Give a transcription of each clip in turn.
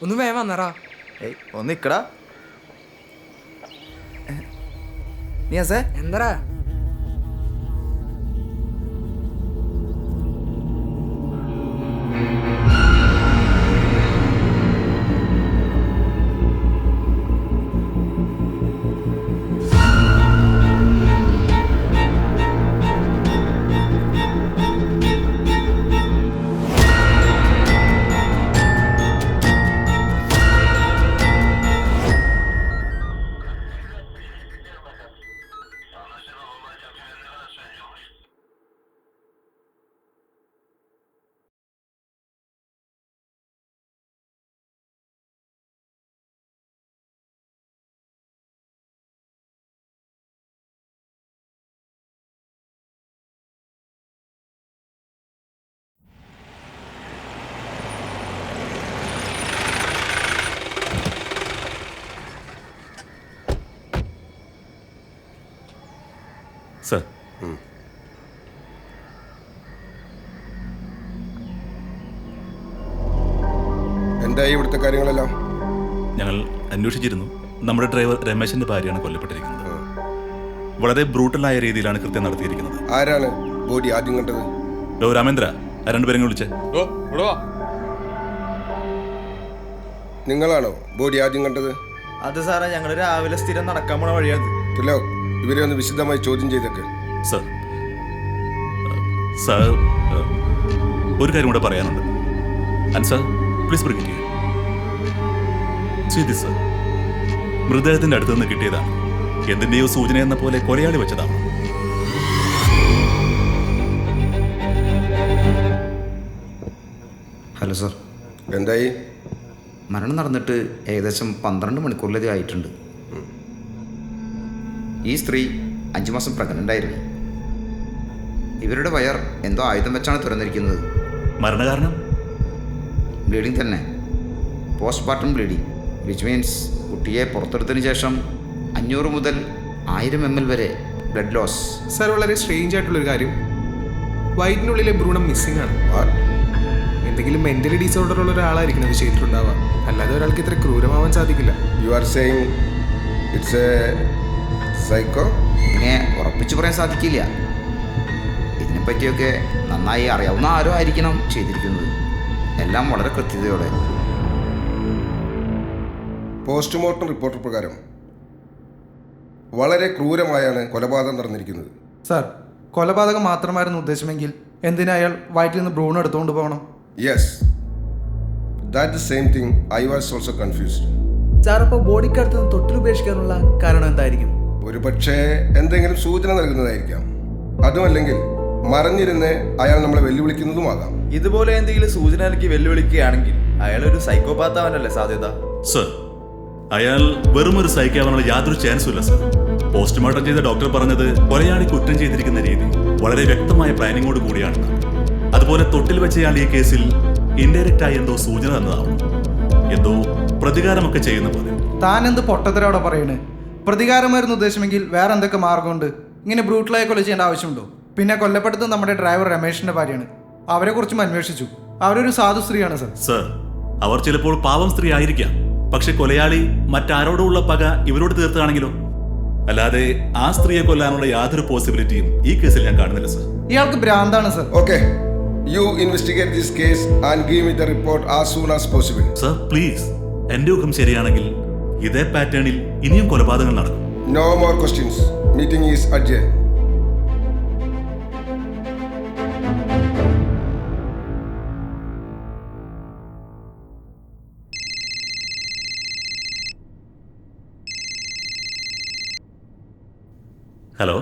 ഒന്ന് വേഗം വന്നറാ. ഏയ് ഒന്ന് നിക്കടാ. നിയാസേ എന്തരാ? സർ, എന്തായി ഇവിടുത്തെ കാര്യങ്ങളെല്ലാം? ഞങ്ങൾ അന്വേഷിച്ചിരുന്നു. നമ്മുടെ ഡ്രൈവർ രമേശിന്റെ ഭാര്യയാണ് കൊല്ലപ്പെട്ടിരിക്കുന്നത്. വളരെ ബ്രൂട്ടലായ രീതിയിലാണ് കൃത്യം നടത്തിയിരിക്കുന്നത്. ആരാണ് ബോഡി ആദ്യം കണ്ടത്? ഡോ രാമേന്ദ്ര, ആ രണ്ടുപേരും വിളിച്ചേ. നിങ്ങളാണോ ബോഡി ആദ്യം കണ്ടത്? അത് സാറേ, ഞങ്ങൾ രാവിലെ സ്ഥിരം നടക്കാൻ പോണ വഴിയാണ്. തിലക്, ഇവരെ ഒന്ന് വിശദമായി ചോദ്യം ചെയ്തൊക്കെ. സർ, സർ, ഒരു കാര്യം കൂടെ പറയാനുണ്ട്. Sir, please bring it here. Sir, മൃതദേഹത്തിന്റെ അടുത്ത് നിന്ന് കിട്ടിയതാണ്. എന്തിന്റെയോ സൂചന എന്ന പോലെ കൊലയാളി വെച്ചതാണ്. Hello sir. എന്തായി? മരണം നടന്നിട്ട് ഏകദേശം 12 മണിക്കൂറിലധികം ആയിട്ടുണ്ട്. ഈ സ്ത്രീ 5 മാസം പ്രഗ്നൻ്റ് ആയിരുന്നു. ഇവരുടെ വയർ എന്തോ ആയുധം വെച്ചാണ് തുറന്നിരിക്കുന്നത്. മരണകാരണം ബ്ലീഡിങ് തന്നെ, പോസ്റ്റ്മോർട്ടം ബ്ലീഡിങ്, വിച്ച് മീൻസ് കുട്ടിയെ പുറത്തെടുത്തതിന് ശേഷം 500 മുതൽ 1000 ml വരെ ബ്ലഡ് ലോസ്. സാർ, വളരെ സ്ട്രേഞ്ച് ആയിട്ടുള്ളൊരു കാര്യം, വയറ്റിനുള്ളിലെ ഭ്രൂണം മിസ്സിംഗ് ആണ്. എന്തെങ്കിലും മെന്റലി ഡിസോർഡർ ഉള്ള ഒരാളായിരിക്കും അത് ചെയ്തിട്ടുണ്ടാവുക. അല്ലാതെ ഒരാൾക്ക് ഇത്ര ക്രൂരമാവാൻ സാധിക്കില്ല. You are saying it's A psycho? ഇങ്ങനെ ഉറപ്പിച്ചു പറയാൻ സാധിക്കില്ല. ഇതിനെപ്പറ്റിയൊക്കെ നന്നായി അറിയാവുന്ന ആരോ ആയിരിക്കണം ചെയ്തിരിക്കുന്നത്. എല്ലാം വളരെ കൃത്യതയോടെ. പോസ്റ്റ്മോർട്ടം റിപ്പോർട്ട് പ്രകാരം വളരെ ക്രൂരമായാണ് കൊലപാതകം നടന്നിരിക്കുന്നത്. സാർ, കൊലപാതകം മാത്രമായിരുന്നു ഉദ്ദേശമെങ്കിൽ എന്തിനാ അയാൾ വയറ്റിൽ നിന്ന് ഭ്രൂണം എടുത്തുകൊണ്ട് പോകണം? Yes, that the same thing I was also confused. Sir, അപ്പോൾ ബോഡിക്കടുത്ത് നിന്ന് തൊട്ടിലുപേക്ഷിക്കാനുള്ള കാരണം എന്തായിരിക്കും? ഒരു പക്ഷേ എന്തെങ്കിലും സൂചന നൽകുന്നതായിരിക്കാം. അതുമല്ലെങ്കിൽ മറഞ്ഞിരുന്ന് അയാൾ നമ്മളെ വെല്ലുവിളിക്കുന്നതുമാകാം. ഇതുപോലെ എന്തെങ്കിലും സൂചന നൽകി വെല്ലുവിളിക്കുകയാണെങ്കിൽ അയാളൊരു സൈക്കോപാത്ത് ആവാനല്ലേ സാധ്യത? സർ, അയാൾ വെറുമൊരു സൈക്കാവാനുള്ള യാതൊരു ചാൻസും ഇല്ല സർ. പോസ്റ്റ്മോർട്ടം ചെയ്ത ഡോക്ടർ പറഞ്ഞത് കൊലയാളി കുറ്റം ചെയ്തിരിക്കുന്ന രീതി വളരെ വ്യക്തമായ പ്ലാനിങ്ങോട് കൂടിയാണെന്ന്. അതുപോലെ തൊട്ടിൽ വെച്ചയാൾ ഈ കേസിൽ ഇൻഡയറക്റ്റ് ആയി എന്തോ സൂചന തന്നതാവും. എന്തോ പ്രതികാരമൊക്കെ ചെയ്യുന്ന പോലെ. താൻ എന്ത് പൊട്ടത്തരോടെ പറയണേ? പ്രതികാരമായിരുന്നു ഉദ്ദേശമെങ്കിൽ വേറെ എന്തൊക്കെ മാർഗമുണ്ട്? ഇങ്ങനെ ബ്രൂട്ടലായി കൊല ചെയ്യേണ്ട ആവശ്യമുണ്ടോ? പിന്നെ കൊല്ലപ്പെട്ടത് നമ്മുടെ ഡ്രൈവർ രമേശിന്റെ ഭാര്യയാണ്. അവരെ കുറിച്ചും അന്വേഷിച്ചു. അവരൊരു സാധു സ്ത്രീയാണ് സർ. സർ, അവർ ചിലപ്പോൾ പാവം സ്ത്രീ ആയിരിക്കാം. പക്ഷെ കൊലയാളി മറ്റാരോടുള്ള പക ഇവരോട് തീർത്താണെങ്കിലോ? അല്ലാതെ ആ സ്ത്രീയെ കൊല്ലാനുള്ള യാതൊരു പോസിബിലിറ്റിയും ഈ കേസിൽ ഞാൻ കാണുന്നില്ല സർ. ഇയാൾക്ക് ഭ്രാന്താണ് sir. Okay, you investigate this case and give me the report as soon as possible. Sir, please. എന്റെ ഊഹം ശരിയാണെങ്കിൽ ഇതേ പാറ്റേണിൽ ഇനിയും കൊലപാതകങ്ങൾ നടക്കും. No more questions. Meeting is adjourned. Hello.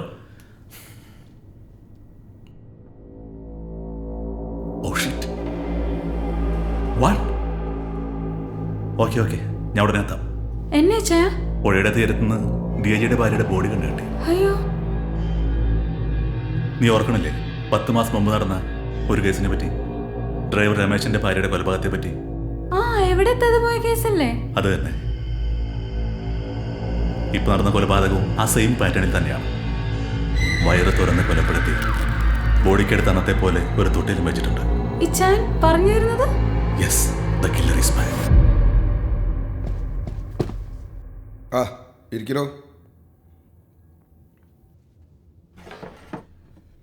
Oh shit. What? Okay okay, ഞാൻ ഉടനെ എത്താം. എന്നെ ചായ പുഴയുടെ തീരത്തുനിന്ന് ഡിഐജിയുടെ ഭാര്യയുടെ ബോഡി കണ്ടു കിട്ടി. അയ്യോ, നീ ഓർക്കണില്ലേ 10 മാസം മുമ്പ് നടന്ന ഒരു കേസിനെ പറ്റി? ഡ്രൈവർ രമേശിന്റെ ഭാര്യയുടെ കൊലപാതകത്തെ പറ്റി. ആ എവിടെ പോയ കേസല്ലേ? അത് തന്നെ. ഇപ്പൊ നടന്ന കൊലപാതകവും ആ സെയിം പാറ്റേണിൽ തന്നെയാണ്. വയറ് തുറന്ന് കൊലപ്പെടുത്തി ബോഡിക്കടുത്ത് അന്നത്തെ പോലെ ഒരു തൊട്ടിലും വെച്ചിട്ടുണ്ട്. ഇച്ചാൻ പറഞ്ഞു തരുന്നത്? Yes, the killer is mine. ആ ഇരിക്കലോ.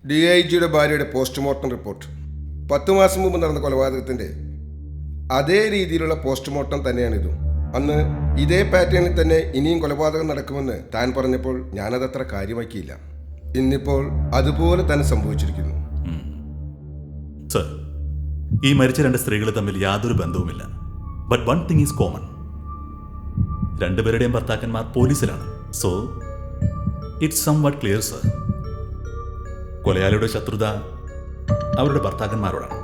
DIGയുടെ ഭാര്യയുടെ പോസ്റ്റ്മോർട്ടം റിപ്പോർട്ട്. 10 മാസം മുമ്പ് നടന്ന കൊലപാതകത്തിൻ്റെ അതേ രീതിയിലുള്ള പോസ്റ്റ്മോർട്ടം തന്നെയാണിതും. അന്ന് ഇതേ പാറ്റേണിൽ തന്നെ ഇനിയും കൊലപാതകം നടക്കുമെന്ന് താൻ പറഞ്ഞപ്പോൾ ഞാനതത്ര കാര്യമാക്കിയില്ല. ഇന്നിപ്പോൾ അതുപോലെ തന്നെ സംഭവിച്ചിരിക്കുന്നു. സർ, ഈ മരിച്ച 2 സ്ത്രീകൾ തമ്മിൽ യാതൊരു ബന്ധവുമില്ല. But one thing is common. രണ്ടുപേരുടെയും ഭർത്താക്കന്മാർ പോലീസിലാണ്. So it's somewhat clear sir. കൊലയാളിയുടെ ശത്രുത അവരുടെ ഭർത്താക്കന്മാരോടാണ്.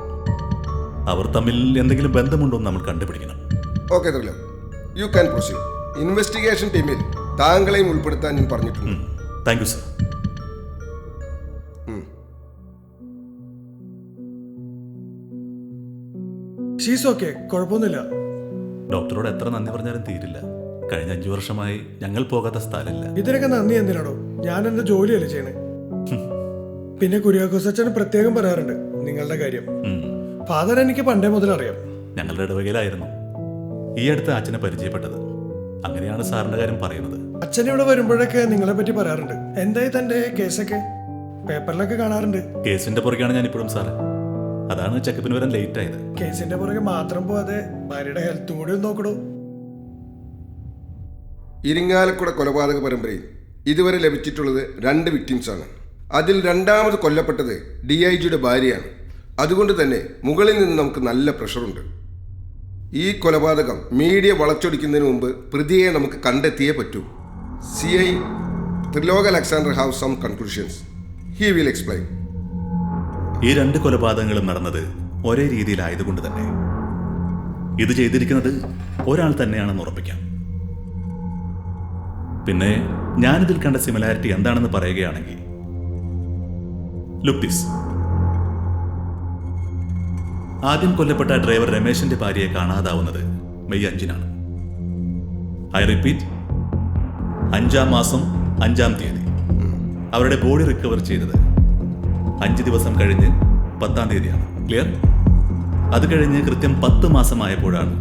അവർ തമ്മിൽ എന്തെങ്കിലും ബന്ധമുണ്ടോ എന്ന് നമ്മൾ കണ്ടുപിടിക്കണം. ഓക്കെ ത്രിലോ, യു ക്യാൻ പ്രൊസീഡ്. ഇൻവെസ്റ്റിഗേഷൻ ടീമിൽ താങ്കളെയും ഉൾപ്പെടുത്താൻ ഞാൻ പറഞ്ഞിട്ടുണ്ട്. Thank you sir. She's okay, കുഴപ്പമൊന്നുമില്ല. ഡോക്ടറോട് എത്ര നന്ദി പറഞ്ഞാലും തീരില്ല. കഴിഞ്ഞ 5 വർഷമായി ഞങ്ങൾ പോകാത്ത സ്ഥലമില്ല. ഇതിനൊക്കെ നന്ദി എന്തിനാണോ? ഞാൻ എന്റെ ജോലിയല്ലേ ചെയ്യണേ. പിന്നെ കുര്യാക്കോസ് അച്ഛൻ പ്രത്യേകം പറയാറുണ്ട് നിങ്ങളുടെ കാര്യം. ഫാദർ എനിക്ക് പണ്ടേ മുതൽ അറിയാം. ഞങ്ങളുടെ ഇടവകയിലായിരുന്നു ഈ അടുത്ത അച്ഛനെ പരിചയപ്പെട്ടത്. അങ്ങനെയാണ് സാറിന്റെ കാര്യം പറയുന്നത്. അച്ഛൻ ഇവിടെ വരുമ്പോഴൊക്കെ നിങ്ങളെ പറ്റി പറയാറുണ്ട്. എന്തായി തന്റെ കേസൊക്കെ? പേപ്പറിലൊക്കെ കാണാറുണ്ട്. കേസിന്റെ പുറകെയാണ് ഞാൻ ഇപ്പോഴും സാറ്. അതാണ് ചെക്കപ്പിന് വരാൻ ലേറ്റ് ആയത്. കേസിന്റെ പുറകെ മാത്രം പോവാതെ ഭാര്യയുടെ ഹെൽത്തും കൂടി ഒന്ന് നോക്കണോ. ഇരിങ്ങാലക്കുട കൊലപാതക പരമ്പരയിൽ ഇതുവരെ ലഭിച്ചിട്ടുള്ളത് 2 വിക്ടിംസാണ്. അതിൽ രണ്ടാമത് കൊല്ലപ്പെട്ടത് DIGയുടെ ഭാര്യയാണ്. അതുകൊണ്ട് തന്നെ മുകളിൽ നിന്ന് നമുക്ക് നല്ല പ്രഷറുണ്ട്. ഈ കൊലപാതകം മീഡിയ വളച്ചൊടിക്കുന്നതിന് മുമ്പ് പ്രതിയെ നമുക്ക് കണ്ടെത്തിയേ പറ്റൂ. CI Triloka Alexander have some conclusions. He will explain. ഈ 2 കൊലപാതകങ്ങളും നടന്നത് ഒരേ രീതിയിലായതുകൊണ്ട് തന്നെ ഇത് ചെയ്തിരിക്കുന്നത് ഒരാൾ തന്നെയാണെന്ന് ഉറപ്പിക്കാം. പിന്നെ ഞാനിതിൽ കണ്ട സിമിലാരിറ്റി എന്താണെന്ന് പറയുകയാണെങ്കിൽ, ലുക്ക് ദിസ്. ആദ്യം കൊല്ലപ്പെട്ട ഡ്രൈവർ രമേശിന്റെ ഭാര്യയെ കാണാതാവുന്നത് മെയ് 5-നാണ്. ഐ റിപ്പീറ്റ്, 5-ാം മാസം 5-ാം തീയതി. അവരുടെ ബോഡി റിക്കവർ ചെയ്തത് 5 ദിവസം കഴിഞ്ഞ് 10-ാം തീയതിയാണ്. ക്ലിയർ? അത് കഴിഞ്ഞ് കൃത്യം 10 മാസമായപ്പോഴാണ്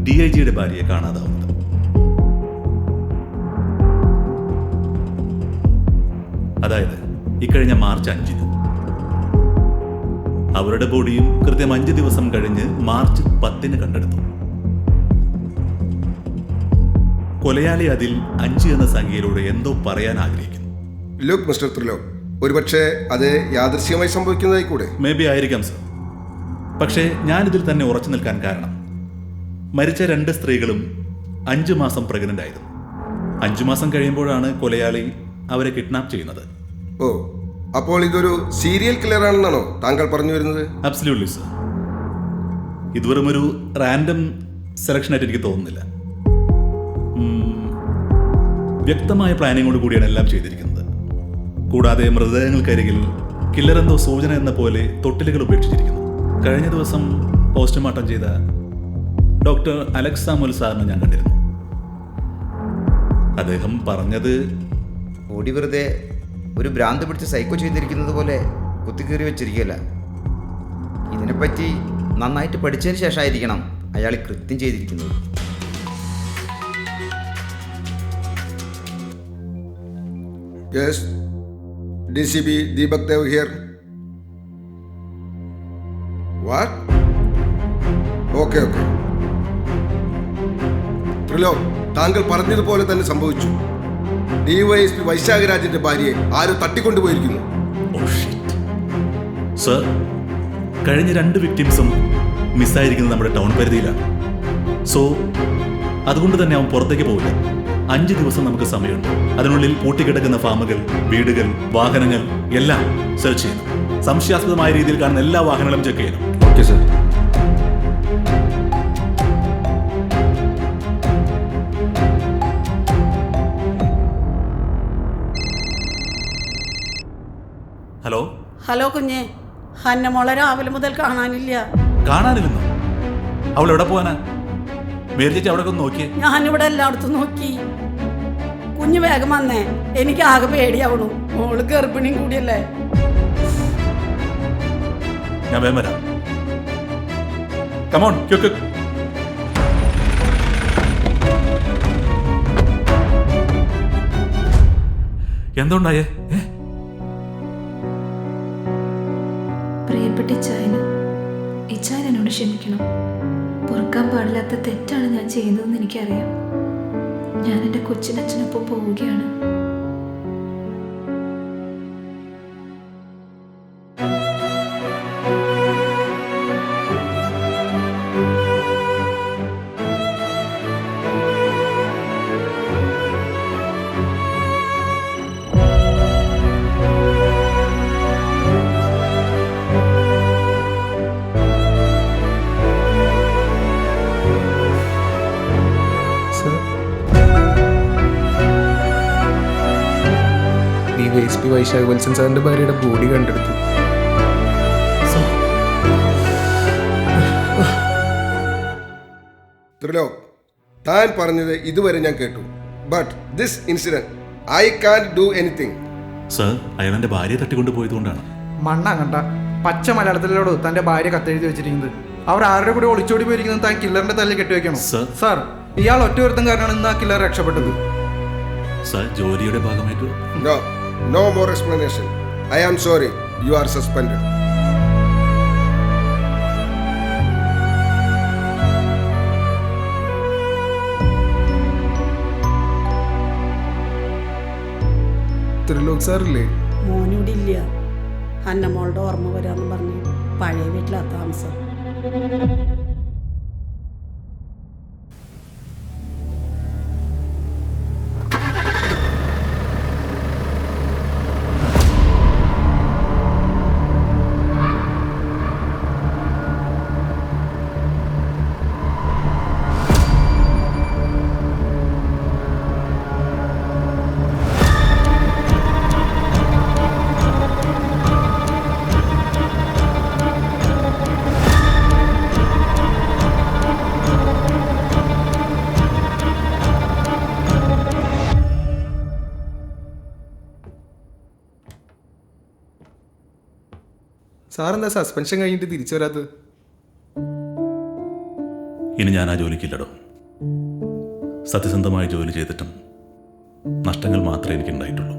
DIGയുടെ ഭാര്യയെ കാണാതാവുന്നത്. അതായത് ഇക്കഴിഞ്ഞ മാർച്ച് 5-ന്. അവരുടെ ബോഡിയും കൃത്യം 5 ദിവസം കഴിഞ്ഞ് മാർച്ച് 10-ന് കണ്ടെടുത്തു. കൊലയാളി അതിൽ 5 എന്ന സംഖ്യയിലൂടെ എന്തോ പറയാൻ ആഗ്രഹിക്കുന്നു. ലുക്ക് മിസ്റ്റർ ത്രിലോക്, ഒരുപക്ഷെ അത് യാദൃശ്യമായി സംഭവിക്കുന്നതായി കൂടെ. മേ ബി ആയിരിക്കാം സർ. പക്ഷേ ഞാനിതിൽ തന്നെ ഉറച്ചു നിൽക്കാൻ കാരണം, മരിച്ച 2 സ്ത്രീകളും 5 മാസം പ്രഗ്നന്റ് ആയിരുന്നു. 5 മാസം കഴിയുമ്പോഴാണ് കൊലയാളി അവരെ കിഡ്നാപ്പ് ചെയ്യുന്നത്. ഓ, അപ്പോൾ ഇതൊരു സീരിയൽ കില്ലർ ആണെന്നാണോ താങ്കൾ പറഞ്ഞു വരുന്നത്? Absolutely sir. ഇത് വെറും ഒരു റാൻഡം സെലക്ഷൻ ആയിട്ട് എനിക്ക് തോന്നുന്നില്ല. വ്യക്തമായ പ്ലാനിങ്ങോട് കൂടിയാണ് എല്ലാം ചെയ്തിരിക്കുന്നത്. കൂടാതെ മൃതദേഹങ്ങൾക്കരികിൽ കില്ലർ എന്തോ സൂചന എന്ന പോലെ തൊട്ടിലുകൾ ഉപേക്ഷിച്ചിരിക്കുന്നു. കഴിഞ്ഞ ദിവസം പോസ്റ്റ്മോർട്ടം ചെയ്ത ഡോക്ടർ അലക്സ് സാമുൽ സാറിനെ ഞാൻ കണ്ടിരുന്നു. അദ്ദേഹം പറഞ്ഞത് ബോഡി വെറുതെ ഒരു ഭ്രാന്ത് പിടിച്ച് സൈക്കോ ചെയ്തിരിക്കുന്നത് പോലെ കുത്തിക്കീറി വെച്ചിരിക്കുകയല്ല. ഇതിനെപ്പറ്റി നന്നായിട്ട് പഠിച്ചതിന് ശേഷമായിരിക്കണം അയാൾ കൃത്യം ചെയ്തിരിക്കുന്നത്. Yes, DCP Deepak Dev here. What? Okay. Trilok, താങ്കൾ പറഞ്ഞതുപോലെ തന്നെ സംഭവിച്ചു. DYSP വൈശാഖരാജിന്റെ ഭാര്യയെ ആരോ തട്ടിക്കൊണ്ടുപോയിരിക്കുന്നു. സർ, കഴിഞ്ഞ 2 വിക്ടിംസും മിസ്സായിരിക്കുന്നത് നമ്മുടെ ടൗൺ പരിധിയിലാണ്. സോ അതുകൊണ്ട് തന്നെ അവൻ പുറത്തേക്ക് പോകില്ല. 5 ദിവസം നമുക്ക് സമയമുണ്ട്. അതിനുള്ളിൽ പൂട്ടിക്കിടക്കുന്ന ഫാമുകൾ, വീടുകൾ, വാഹനങ്ങൾ എല്ലാം സെർച്ച് ചെയ്യണം. സംശയാസ്പദമായ രീതിയിൽ കാണുന്ന എല്ലാ വാഹനങ്ങളും ചെക്ക് ചെയ്യണം. Okay sir. ഹലോ കുഞ്ഞെ, ഹന്നമോളെ രാവിലെ മുതൽ കാണാനില്ല. കാണാനില്ലെന്നോ? അവൾ എവിടെ പോവാനാ? മേരി ചേച്ചി അവിടെ ഒന്ന് നോക്കിയേ. ഞാനിവിടെ എല്ലായിടത്തും നോക്കി. കുഞ്ഞ് വേഗം വന്നേ, എനിക്ക് ആകെ പേടിയാവണു. മോള് ഗർഭിണിയും കൂടിയല്ലേ. ഞാൻ വേഗം വരാം. Come on, quick. എന്തുണ്ടായേ? പ്രിയപ്പെട്ട ഇച്ചായൻ എന്നോട് ക്ഷമിക്കണം. പൊറുക്കാൻ പാടില്ലാത്ത തെറ്റാണ് ഞാൻ ചെയ്യുന്നതെന്ന് എനിക്കറിയാം. ഞാൻ എൻ്റെ കൊച്ചിനച്ഛനൊപ്പം പോവുകയാണ്. SP വൈശാഖ് വത്സൻ സാറിന്റെ ഭാര്യയുടെ ബോഡി കണ്ടെടുത്തു. ത്രിലോക്, താൻ പറഞ്ഞത് ഇതുവരെ ഞാൻ കേട്ടു. But this incident I can't do anything. Sir, അയാൾ എൻ്റെ ഭാര്യയെ തട്ടിക്കൊണ്ട് പോയതുകൊണ്ടാണ്. മണ്ണ കണ്ട പച്ച മലയാളത്തിലോട് തന്റെ ഭാര്യ കത്തെഴുതി വെച്ചിരിക്കുന്നത്. അവർ ആരുടെ കൂടെ ഒളിച്ചോടി പോയിരിക്കുന്നത് താൻ കില്ലറിന്റെ തല്ലിൽ കെട്ടിവെക്കണം. സാർ, ഇയാൾ ഒറ്റ ഒരുത്തം കാരണമാണ് ഇന്ന് ആ കില്ലർ രക്ഷപ്പെട്ടത്. സർ, ജോലിയുടെ ഭാഗമായിട്ട് No more explanation. I am sorry. You are suspended. Trilok സാറില്ലേ? മോനിവിടെ ഇല്ല. അന്നമോളുടെ ഓർമ്മ വരാന്ന് പറഞ്ഞ് പഴയ വീട്ടിലാ താമസം. സാറെന്താ സസ്പെൻഷൻ കഴിഞ്ഞിട്ട് തിരിച്ചു വരാത്തത്? ഇനി ഞാൻ ആ ജോലിക്കില്ലടോ. സത്യസന്ധമായി ജോലി ചെയ്തിട്ടും നഷ്ടങ്ങൾ മാത്രമേ എനിക്കുണ്ടായിട്ടുള്ളൂ.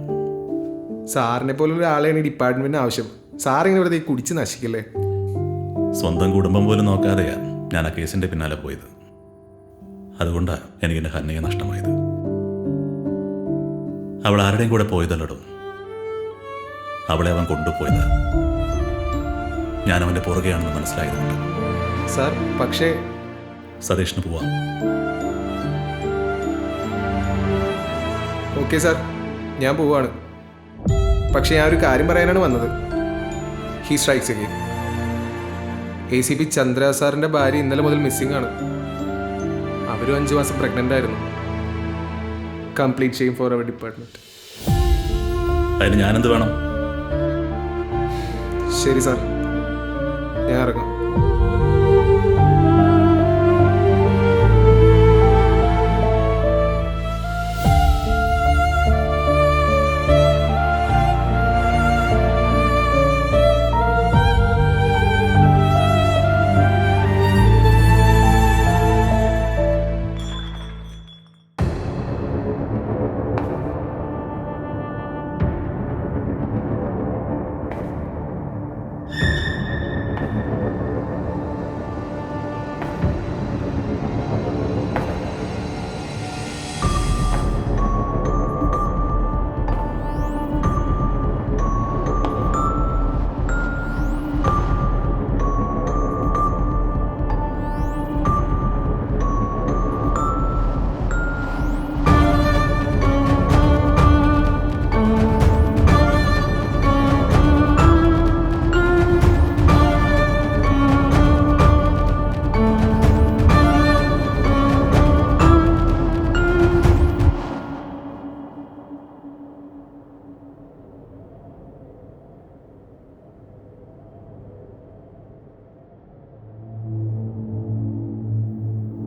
സാറിനെ പോലെ ഒരാളെയാണ് ഈ ഡിപ്പാർട്ട്മെന്റിന് ആവശ്യം. സാറിങ്ങനെ വെറുതെ കുടിച്ച് നശിക്കല്ലേ. സ്വന്തം കുടുംബം പോലും നോക്കാതെയാണ് ഞാൻ ആ കേസിൻ്റെ പിന്നാലെ പോയത്. അതുകൊണ്ടാണ് എനിക്കെൻ്റെ ഹന്നയെ നഷ്ടമായത്. അവൾ ആരുടെയും കൂടെ പോയതല്ലടോ, അവളെ അവൻ കൊണ്ടുപോയത്. ഞാൻ അവൻ്റെ പുറകെയാണെന്ന് മനസ്സിലായതുകൊണ്ട്. സാർ, പക്ഷേ സതീഷിന് പോവാം. ഓക്കെ സാർ, ഞാൻ പോവാണ്. പക്ഷെ ഞാൻ ഒരു കാര്യം പറയാനാണ് വന്നത്. He strikes again. ACP Chandra സാറിൻ്റെ ഭാര്യ ഇന്നലെ മുതൽ മിസ്സിംഗ് ആണ്. അവരും 5 മാസം പ്രഗ്നൻ്റ് ആയിരുന്നു. കംപ്ലീറ്റ് ഷെയിം ഫോർ അവർ ഡിപ്പാർട്ട്മെന്റ്. അതിന് ഞാനെന്ത് വേണം? ശരി സാർ, ഞാൻ ഇറങ്ങാം.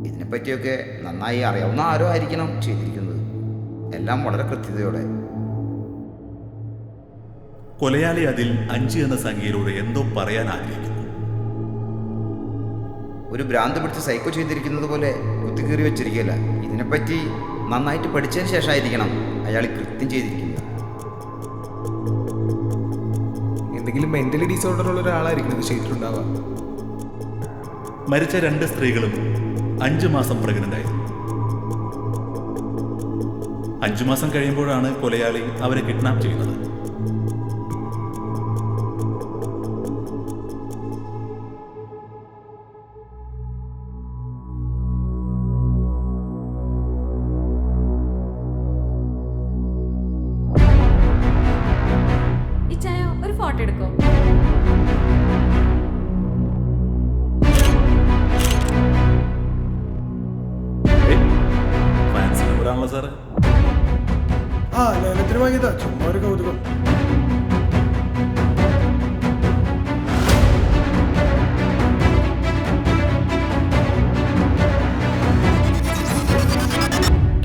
ഇതിനെപ്പറ്റിയൊക്കെ നന്നായി അറിയാവുന്ന ആരോ ആയിരിക്കണം ചെയ്തിരിക്കുന്നത്. എല്ലാം വളരെ കൃത്യതയോടെ. കൊലയാളി അതിൽ 5 എന്ന സംഖ്യയിലൂടെ എന്തോ പറയാൻ ആഗ്രഹിക്കുന്നു. ഒരു ഭ്രാന്ത് പിടിച്ച് സൈക്കോ ചെയ്തിരിക്കുന്നത് പോലെ കുത്തിക്കീറി വെച്ചിരിക്കുകയല്ല. ഇതിനെപ്പറ്റി നന്നായിട്ട് പഠിച്ചതിന് ശേഷമായിരിക്കണം അയാൾ കൃത്യം ചെയ്തിരിക്കുന്നത്. എന്തെങ്കിലും മെന്റലി ഡിസോർഡർ ഉള്ള ഒരാളായിരിക്കും ഇത് ചെയ്തിട്ടുണ്ടാവുക. മരിച്ച 2 സ്ത്രീകളും 5 മാസം പ്രഗ്നന്റ് ആയിരുന്നു. 5 മാസം കഴിയുമ്പോഴാണ് കൊലയാളി അവരെ കിഡ്നാപ്പ് ചെയ്യുന്നത്. ഇച്ചായ ഒരു ഫോട്ടോ എടുക്കോ? ഫാൻസി നമ്പറാണല്ലോ സാറ്. ആ ലേലത്തിന് വാങ്ങിയതാ, ചുമ്മാ ഒരു കൗതുകം.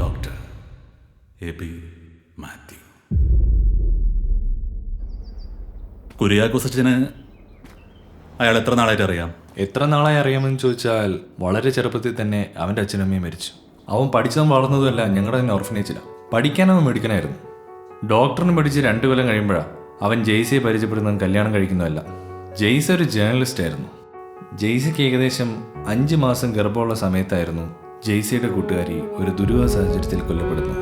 Doctor AB Mathew. കുര്യാക്കോസ് അച്ഛന് അയാൾ എത്ര നാളായിട്ട് അറിയാം? എത്ര നാളായി അറിയാമെന്ന് ചോദിച്ചാൽ വളരെ ചെറുപ്പത്തിൽ തന്നെ അവൻ്റെ അച്ഛനമ്മയും മരിച്ചു. അവൻ പഠിച്ചതും വളർന്നതുമല്ല ഞങ്ങളുടെ തന്നെ ഓർഫനേജിലാണ്. പഠിക്കാൻ അവൻ മെടുക്കനായിരുന്നു. ഡോക്ടറിന് പഠിച്ച് 2 കൊല്ലം കഴിയുമ്പോഴാണ് അവൻ ജെയ്സിയെ പരിചയപ്പെടുന്നതും കല്യാണം കഴിക്കുന്നതല്ല. ജെയ്സി ഒരു ജേർണലിസ്റ്റ് ആയിരുന്നു. ജെയ്സിക്ക് ഏകദേശം 5 മാസം ഗർഭമുള്ള സമയത്തായിരുന്നു ജെയ്സിയുടെ കൂട്ടുകാരി ഒരു ദുരൂഹ സാഹചര്യത്തിൽ കൊല്ലപ്പെടുന്നു.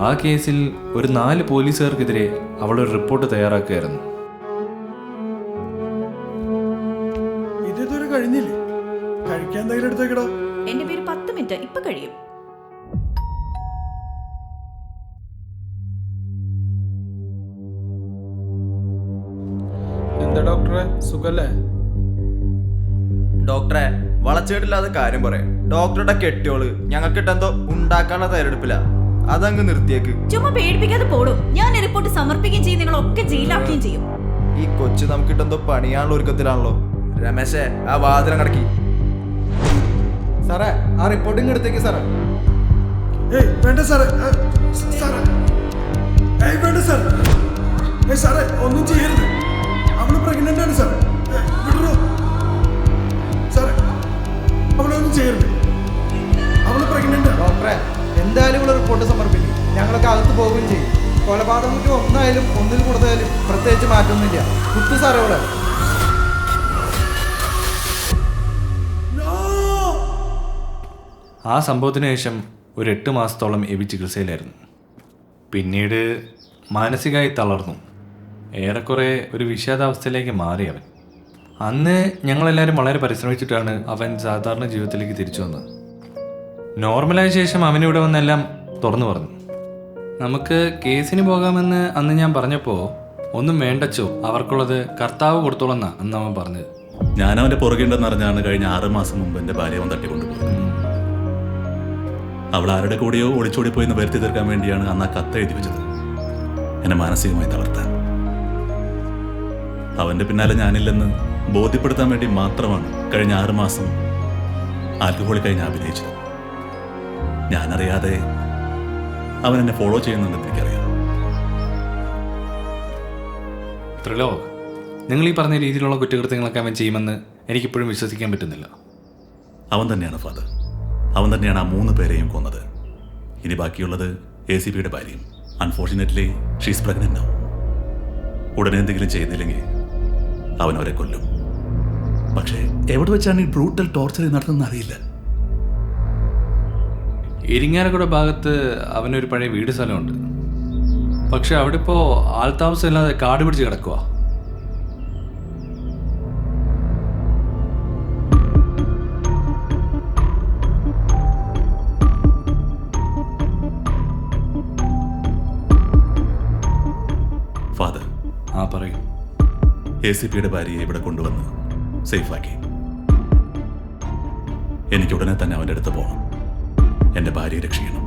ആ കേസിൽ ഒരു 4 പോലീസുകാർക്കെതിരെ അവളൊരു റിപ്പോർട്ട് തയ്യാറാക്കുകയായിരുന്നു. ഇതുവരെ കഴിഞ്ഞില്ലേ? കഴിക്കാൻ എന്തെങ്കിലും എടുത്തേക്കടോ. എന്റെ പേര് 10 മിനിറ്റ് ഇപ്പൊ കഴിയും. എന്താ ഡോക്ടറെ, സുഖല്ലേ? ഡോക്ടറെ വളച്ചേട്ടില്ലാതെ കാര്യം പറയാം. ഡോക്ടറുടെ കെട്ടിയോള് ഞങ്ങൾക്കിട്ടെന്തോ ഉണ്ടാക്കാനുള്ള തയ്യാറെടുപ്പില്ല. അതങ്ങ് നിർത്തിയേക്ക്. ചുമ്മാ പേടിപ്പിക്കാതെ പോടും. ഞാൻ റിപ്പോർട്ട് സമർപ്പിക്കുകയും ചെയ്യും, നിങ്ങളൊക്കെ ജയിലാക്കുകയും ചെയ്യും. ഈ കൊച്ചു നമുക്കിട്ടെന്തോ പണിയാനുള്ള ഒരുക്കത്തിലാണല്ലോ. രമേശേ, ആ വാതിലും കടക്കി. സാറേ ആ റിപ്പോർട്ടിങ് എടുത്തേക്ക് സാറേ. ഏയ് വേണ്ട സാറേ, സാറേ ഏയ് വേണ്ട സാർ. ഏയ് സാറേ ഒന്നും ചെയ്യരുത്, അവള് പ്രഗ്നന്റ് ആണ് സാർ. വിടറോ സാറേ, അവളൊന്നും ചെയ്യരുത്, അവള് പ്രഗ്നന്റ്. ഡോക്ടറെ എന്തായാലും ഇവിടെ റിപ്പോർട്ട് സമർപ്പിക്കും. ഞങ്ങളൊക്കെ അകത്ത് പോവുകയും ചെയ്യും. കൊലപാതകം കുറ്റം ഒന്നായാലും ഒന്നിൽ കൂടുതലായാലും പ്രത്യേകിച്ച് മാറ്റമൊന്നുമില്ല. കുത്തു സാറേ ഇവിടെ. ആ സംഭവത്തിന് ശേഷം ഒരു 8 മാസത്തോളം എബി ചികിത്സയിലായിരുന്നു. പിന്നീട് മാനസികമായി തളർന്നു. ഏറെക്കുറെ ഒരു വിഷാദാവസ്ഥയിലേക്ക് മാറി അവൻ. അന്ന് ഞങ്ങളെല്ലാവരും വളരെ പരിശ്രമിച്ചിട്ടാണ് അവൻ സാധാരണ ജീവിതത്തിലേക്ക് തിരിച്ചു വന്നത്. നോർമലായ ശേഷം അവനിവിടെ വന്നെല്ലാം തുറന്നു പറഞ്ഞു. നമുക്ക് കേസിന് പോകാമെന്ന് അന്ന് ഞാൻ പറഞ്ഞപ്പോൾ ഒന്നും വേണ്ടച്ചോ, അവർക്കുള്ളത് കർത്താവ് കൊടുത്തോളെന്നാ അന്ന് അവൻ പറഞ്ഞത്. ഞാനവൻ്റെ പുറകെണ്ടെന്നറിഞ്ഞാണ് കഴിഞ്ഞ 6 മാസം മുമ്പ് എൻ്റെ ഭാര്യ അവൻ തട്ടിക്കൊണ്ടുപോയത്. അവൾ ആരുടെ കൂടെയോ ഒളിച്ചോടിപ്പോയി എന്ന് വരുത്തി തീർക്കാൻ വേണ്ടിയാണ് അന്ന് ആ കത്ത് എഴുതി വെച്ചത്, എന്നെ മാനസികമായി തളർത്താൻ. അവൻ്റെ പിന്നാലെ ഞാനില്ലെന്ന് ബോധ്യപ്പെടുത്താൻ വേണ്ടി മാത്രമാണ് കഴിഞ്ഞ 6 മാസം ആൽക്കഹോളിൽ കഴിഞ്ഞ് അഭിനയിച്ചത്. ഞാനറിയാതെ അവൻ എന്നെ ഫോളോ ചെയ്യുന്നുണ്ടെന്ന് എനിക്കറിയാം. ത്രിലോക്, നിങ്ങൾ ഈ പറഞ്ഞ രീതിയിലുള്ള കുറ്റകൃത്യങ്ങളൊക്കെ അവൻ ചെയ്യുമെന്ന് എനിക്കിപ്പോഴും വിശ്വസിക്കാൻ പറ്റുന്നില്ല. അവൻ തന്നെയാണ് ഫാദർ. അവൻ തന്നെയാണ് ആ 3 പേരെയും കൊന്നത്. ഇനി ബാക്കിയുള്ളത് ACPയുടെ ഭാര്യയും. അൺഫോർച്ചുനേറ്റ്ലി ഷീസ് പ്രഗ്നന്റ് ആവും. ഉടനെ എന്തെങ്കിലും ചെയ്തില്ലെങ്കിൽ അവൻ അവരെ കൊല്ലും. പക്ഷേ എവിടെ വെച്ചാണ് ഈ ബ്രൂട്ടൽ ടോർച്ചർ നടത്തുന്നത് അറിയില്ല. ഇരിങ്ങാലക്കുട ഭാഗത്ത് അവനൊരു പഴയ വീട് സ്ഥലമുണ്ട്. പക്ഷെ അവിടെ ഇപ്പോൾ ആൾത്താമസം ഇല്ലാതെ കാട് പിടിച്ച് കിടക്കുക. ഫാദർ, ആ പറയും. ACPയുടെ ഭാര്യയെ ഇവിടെ കൊണ്ടുവന്ന് സേഫാക്കി. എനിക്ക് ഉടനെ തന്നെ അവൻ്റെ അടുത്ത് പോകണം. എൻ്റെ ഭാര്യയെ രക്ഷിക്കണം.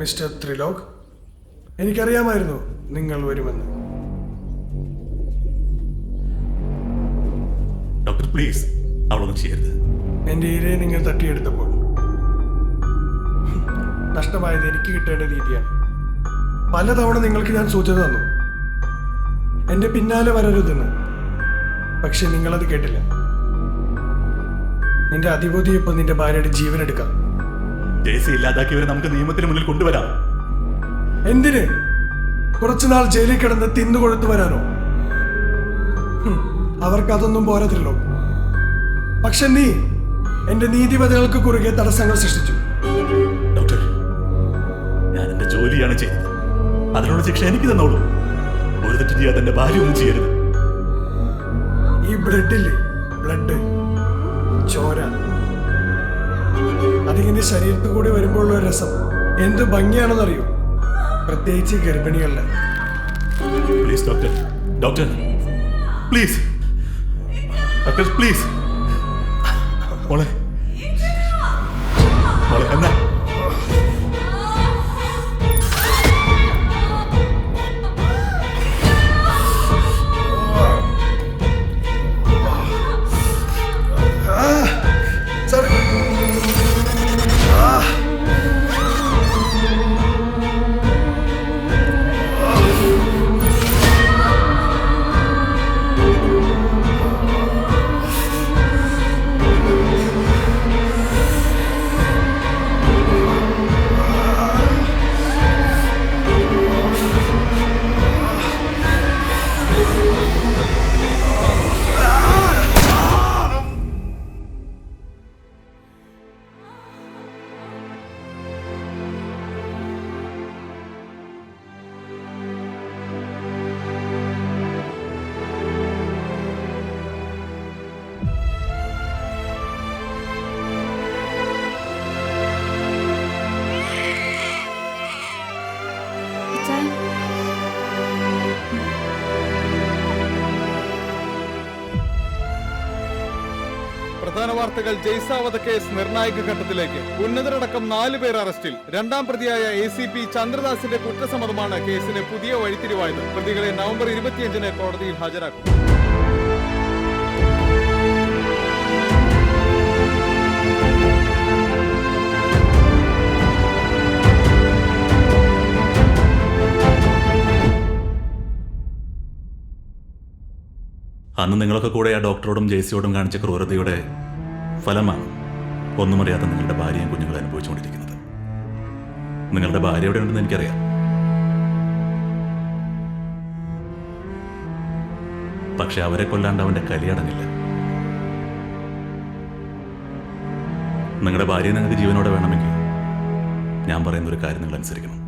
മിസ്റ്റർ ത്രിലോക്, എനിക്കറിയാമായിരുന്നു നിങ്ങൾ വരുമെന്ന്. ഡോക്ടർ പ്ലീസ് അവളൊന്നും ചെയ്യരുത്. എൻ്റെ ഇരയെ നിങ്ങൾ തട്ടിയെടുത്തപ്പോൾ നഷ്ടമായത് എനിക്ക് കിട്ടേണ്ട രീതിയാണ്. പലതവണ നിങ്ങൾക്ക് ഞാൻ സൂചന തന്നു, എൻ്റെ പിന്നാലെ വരരുതെന്ന്. പക്ഷെ നിങ്ങളത് കേട്ടില്ല. നിന്റെ അതിബോധിയപ്പോൾ നിന്റെ ഭാര്യയുടെ ജീവൻ എടുക്കാം. ജേസി ഇല്ലാതാക്കിയവരെ നമുക്ക് നിയമത്തിന് മുന്നിൽ കൊണ്ടുവരാം. എന്തിന്? കുറച്ചുനാൾ ജയിലിൽ കിടന്ന് തിന്നുകൊടുത്തു വരാനോ? അവർക്കതൊന്നും പോരത്തില്ലോ. പക്ഷെ നീ എന്റെ നീതിപതികൾക്ക് കുറുകെ തടസ്സങ്ങൾ സൃഷ്ടിച്ചു. ഡോക്ടർ, ഞാൻ എന്റെ ജോലിയാണ് ചെയ്തത്. അതിനുള്ള ശിക്ഷ എനിക്ക് തന്നോളൂ. ഒരു തെറ്റ് ചെയ്യാതെ എന്റെ ഭാര്യ ഒന്നും ചെയ്യരുത്. ഈ ബ്ലഡില്ലേ, ബ്ലഡ്, ചോര, അതിങ്ങനെ ശരീരത്തിൽ കൂടി വരുമ്പോഴുള്ള രസം എന്ത് ഭംഗിയാണെന്നറിയോ? പ്രത്യേകിച്ച് ഗർഭിണികളുടെ. Please doctor, doctor please, doctor please. മോളെ മോളെ എന്നാ ഇച്ചായൻ, പ്രധാന വാർത്തകൾ. ജയ്സ വധക്കേസ് നിർണായക ഘട്ടത്തിലേക്ക്. ഉന്നതരടക്കം 4 പേർ അറസ്റ്റിൽ. രണ്ടാം പ്രതിയായ ACP ചന്ദ്രദാസിന്റെ കുറ്റസമ്മതമാണ് കേസിന് പുതിയ വഴിത്തിരിവായത്. പ്രതികളെ നവംബർ 25-ന് കോടതിയിൽ ഹാജരാക്കും. അന്ന് നിങ്ങളൊക്കെ കൂടെ ആ ഡോക്ടറോടും ജേസിയോടും കാണിച്ച ക്രൂരതയുടെ ഫലമാണ് ഒന്നും അറിയാത്ത നിങ്ങളുടെ ഭാര്യയും കുഞ്ഞുങ്ങളും അനുഭവിച്ചുകൊണ്ടിരിക്കുന്നത്. നിങ്ങളുടെ ഭാര്യ എവിടെ ഉണ്ടെന്ന് എനിക്കറിയാം. പക്ഷെ അവരെ കൊല്ലാണ്ട് അവന്റെ കലിയടങ്ങില്ല. നിങ്ങളുടെ ഭാര്യയെ നിങ്ങൾക്ക് ജീവനോടെ വേണമെങ്കിൽ ഞാൻ പറയുന്നൊരു കാര്യം നിങ്ങൾ അനുസരിക്കണം.